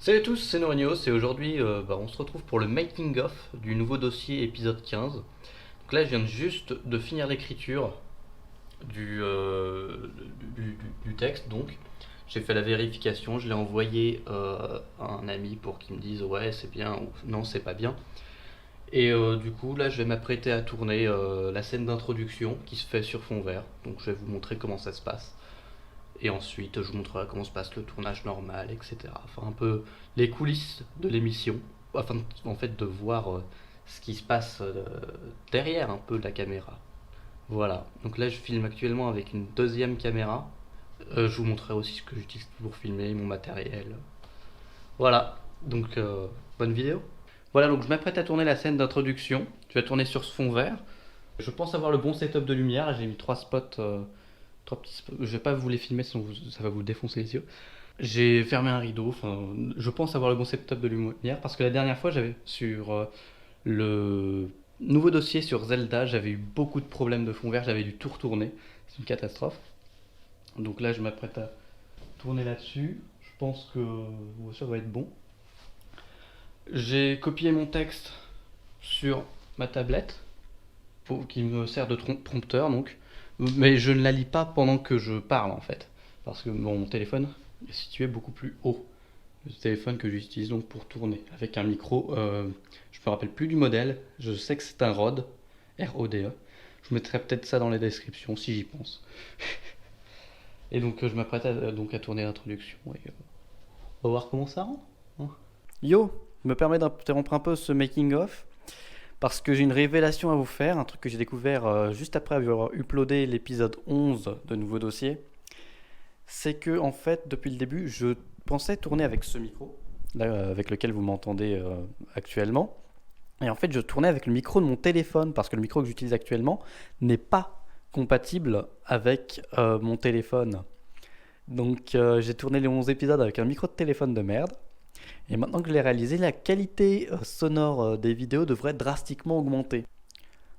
Salut à tous, c'est Norignos et aujourd'hui on se retrouve pour le making of du nouveau dossier épisode 15. Donc là je viens juste de finir l'écriture du, du texte donc. J'ai fait la vérification, je l'ai envoyé à un ami pour qu'il me dise ouais c'est bien ou non c'est pas bien. Et du coup là je vais m'apprêter à tourner la scène d'introduction qui se fait sur fond vert. Donc je vais vous montrer comment ça se passe. Et ensuite, je vous montrerai comment se passe le tournage normal, etc. Enfin, un peu les coulisses de l'émission, afin en fait de voir ce qui se passe derrière un peu la caméra. Voilà. Donc là, je filme actuellement avec une deuxième caméra. Je vous montrerai aussi ce que j'utilise pour filmer, mon matériel. Voilà. Donc, bonne vidéo. Voilà, donc je m'apprête à tourner la scène d'introduction. Je vais tourner sur ce fond vert. Je pense avoir le bon setup de lumière. J'ai mis trois spots. Trois petits spots. Je vais pas vous les filmer sinon ça va vous défoncer les yeux. J'ai fermé un rideau, enfin, je pense avoir le bon setup de lumière parce que la dernière fois j'avais sur le nouveau dossier sur Zelda, j'avais eu beaucoup de problèmes de fond vert, j'avais dû tout retourner, c'est une catastrophe. Donc là je m'apprête à tourner là-dessus, je pense que ça va être bon. J'ai copié mon texte sur ma tablette qui me sert de prompteur donc, mais je ne la lis pas pendant que je parle en fait, parce que mon téléphone est situé beaucoup plus haut. Le téléphone que j'utilise donc pour tourner avec un micro, je me rappelle plus du modèle, je sais que c'est un Rode, R-O-D-E. Je vous mettrai peut-être ça dans les descriptions si j'y pense. Et donc je m'apprête donc à tourner l'introduction et on va voir comment ça rend. Hein. Yo, je me permets d'interrompre un peu ce making of parce que j'ai une révélation à vous faire, un truc que j'ai découvert juste après avoir uploadé l'épisode 11 de Nouveau Dossier. C'est que en fait, depuis le début, je pensais tourner avec ce micro, là, avec lequel vous m'entendez actuellement. Et en fait, je tournais avec le micro de mon téléphone, parce que le micro que j'utilise actuellement n'est pas compatible avec mon téléphone. Donc j'ai tourné les 11 épisodes avec un micro de téléphone de merde. Et maintenant que je l'ai réalisé, la qualité sonore des vidéos devrait drastiquement augmenter.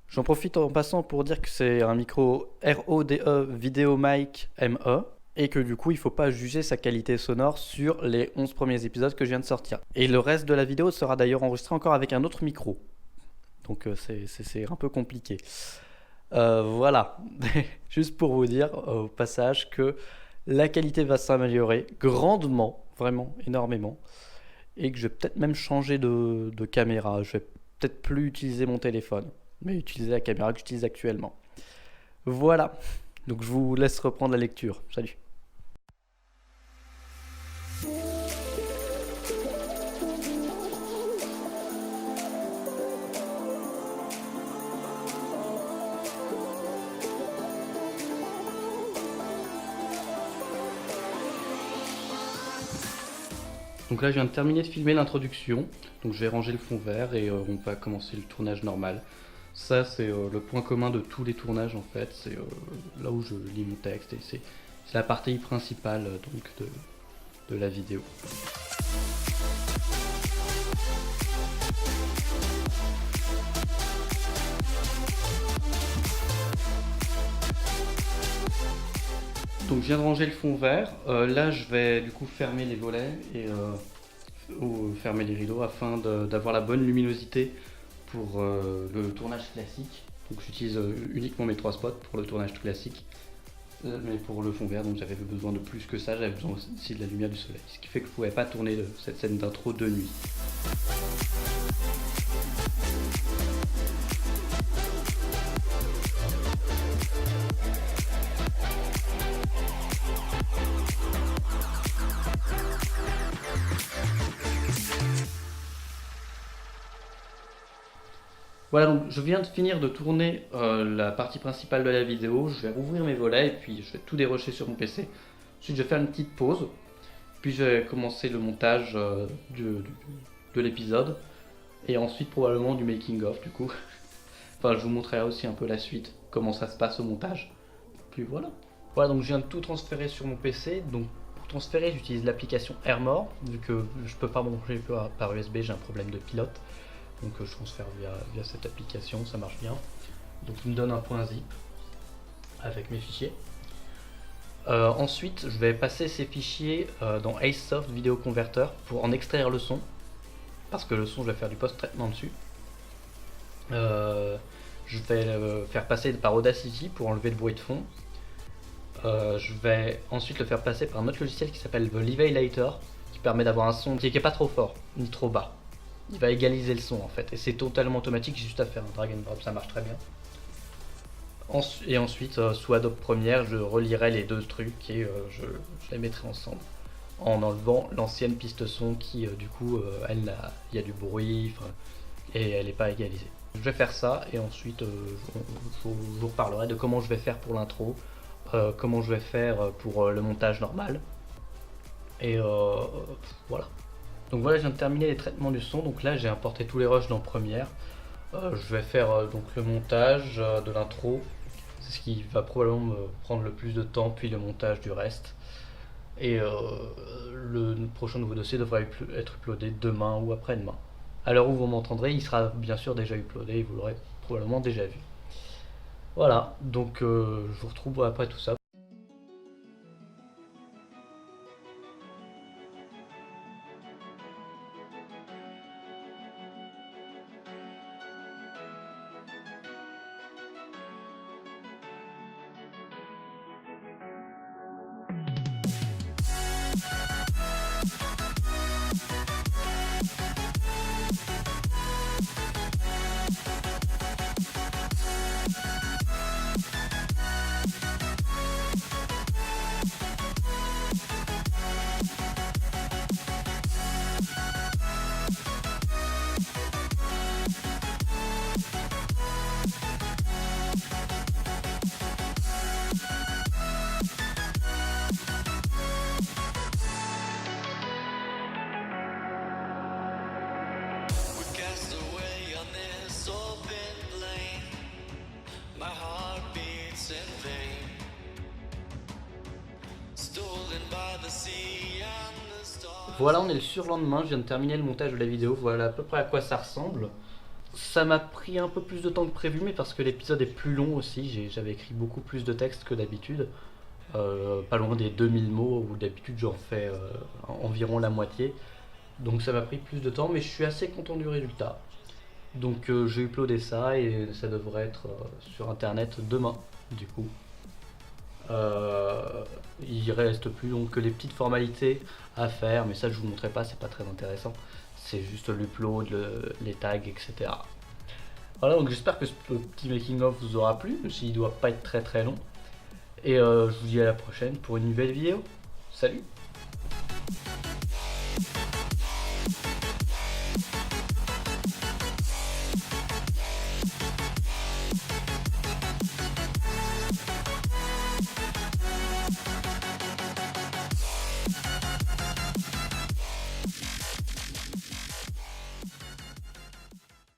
J'en profite en passant pour dire que c'est un micro RODE Video Mic ME et que du coup il ne faut pas juger sa qualité sonore sur les 11 premiers épisodes que je viens de sortir. Et le reste de la vidéo sera d'ailleurs enregistré encore avec un autre micro. Donc c'est un peu compliqué. Voilà, juste pour vous dire au passage que la qualité va s'améliorer grandement, vraiment énormément. Et que je vais peut-être même changer de caméra. Je vais peut-être plus utiliser mon téléphone, mais utiliser la caméra que j'utilise actuellement. Voilà, donc je vous laisse reprendre la lecture. Salut. Donc là je viens de terminer de filmer l'introduction, donc je vais ranger le fond vert et on va commencer le tournage normal. Ça c'est le point commun de tous les tournages en fait, c'est là où je lis mon texte et c'est la partie principale donc de la vidéo. Donc je viens de ranger le fond vert, là je vais du coup fermer les volets et ou fermer les rideaux afin d'avoir la bonne luminosité pour le tournage classique. Donc j'utilise uniquement mes trois spots pour le tournage classique, mais pour le fond vert donc j'avais besoin de plus que ça, j'avais besoin aussi de la lumière du soleil, ce qui fait que je ne pouvais pas tourner cette scène d'intro de nuit. Voilà, donc je viens de finir de tourner la partie principale de la vidéo, je vais rouvrir mes volets et puis je vais tout dérocher sur mon PC. Ensuite je vais faire une petite pause, puis je vais commencer le montage de l'épisode et ensuite probablement du making of du coup. Enfin je vous montrerai aussi un peu la suite, comment ça se passe au montage. Puis voilà. Voilà, donc je viens de tout transférer sur mon PC, donc pour transférer j'utilise l'application AirMore, vu que je peux pas brancher par USB, j'ai un problème de pilote. Donc je transfère via cette application, ça marche bien. Donc il me donne un point zip avec mes fichiers. Ensuite, je vais passer ces fichiers dans Acesoft Video Converter pour en extraire le son, parce que le son, je vais faire du post-traitement dessus. Je vais le faire passer par Audacity pour enlever le bruit de fond. Je vais ensuite le faire passer par un autre logiciel qui s'appelle The Levelator, qui permet d'avoir un son qui n'est pas trop fort, ni trop bas. Il va égaliser le son en fait, et c'est totalement automatique, juste à faire un drag and drop, ça marche très bien. Et ensuite, sous Adobe Premiere, je relierai les deux trucs et je les mettrai ensemble en enlevant l'ancienne piste son qui, du coup, il y a du bruit et elle n'est pas égalisée. Je vais faire ça et ensuite je vous reparlerai de comment je vais faire pour l'intro, comment je vais faire pour le montage normal. Et voilà. Donc voilà, je viens de terminer les traitements du son. Donc là, j'ai importé tous les rushs dans Premiere. Je vais faire donc le montage de l'intro. C'est ce qui va probablement me prendre le plus de temps, puis le montage du reste. Et le prochain nouveau dossier devrait être uploadé demain ou après-demain. À l'heure où vous m'entendrez, il sera bien sûr déjà uploadé et vous l'aurez probablement déjà vu. Voilà, donc je vous retrouve après tout ça. Voilà, on est le surlendemain, je viens de terminer le montage de la vidéo, voilà à peu près à quoi ça ressemble. Ça m'a pris un peu plus de temps que prévu, mais parce que l'épisode est plus long aussi, j'avais écrit beaucoup plus de texte que d'habitude. Pas loin des 2000 mots, où d'habitude j'en fais environ la moitié. Donc ça m'a pris plus de temps, mais je suis assez content du résultat. Donc j'ai uploadé ça et ça devrait être sur internet demain, du coup. Il reste plus donc que les petites formalités à faire, mais ça je vous montrerai pas, c'est pas très intéressant. C'est juste l'upload, les tags, etc. Voilà, donc j'espère que ce petit making of vous aura plu, même s'il doit pas être très très long. Et je vous dis à la prochaine pour une nouvelle vidéo. Salut!